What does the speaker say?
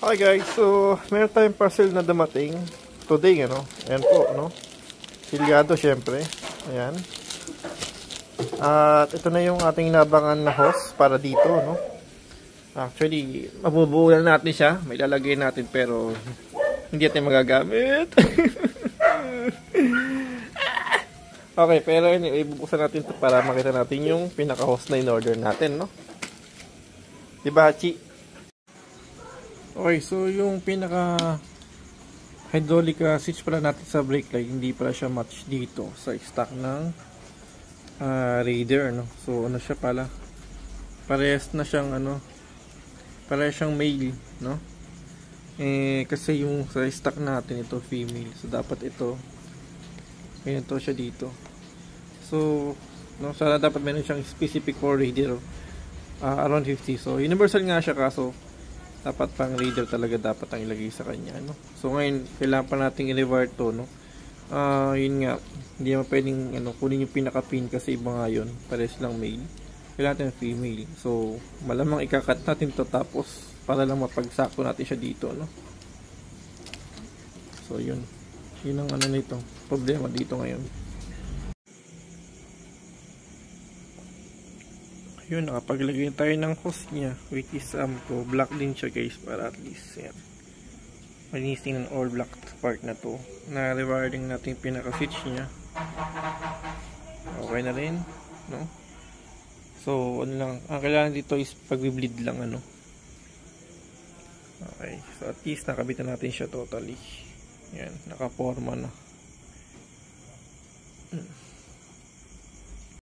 Hi guys, so meron tayong parcel na dumating today, ano? Ayan po, no? Silyado syempre. Ayan. At ito na yung ating nabangan na hose para dito, no? Actually, mabubuo na natin siya. May lalagay natin pero hindi natin magagamit. Okay, pero ibubuksan natin ito para makita natin yung pinaka-hose na in-order natin, no? Diba, Hachi? Okay, so yung pinaka hydraulic switch pala natin sa brake light, hindi pala siya match dito sa stock ng Raider, no? So ano siya pala, parehas na siyang parehas siyang male, no? Kasi yung sa stock natin ito female, so dapat ito ganito siya dito. So no, sana dapat meron siyang specific for Raider, around 50. So universal nga siya, kaso dapat pang Raider talaga dapat ang ilagay sa kanya, no? So ngayon kailangan pa nating i-rewire to, no? Yun nga, hindi naman pwedeng kunin yung pinaka pin kasi iba nga yun, pares lang male, kailangan natin female. So malamang ikakat natin to tapos para lang mapagsako natin siya dito, no? So yun ang nito, problema dito ngayon. Yun, nakapaglagay tayo ng hose niya, which is black din siya guys, para at least yan, malinisin ng all black part na to. Na rewiring natin pinaka switch niya, okay na rin, no? So ano lang ang kailangan dito is pag-bleed lang, okay, so at least nakabitan natin siya totally. Yan, nakaporma na.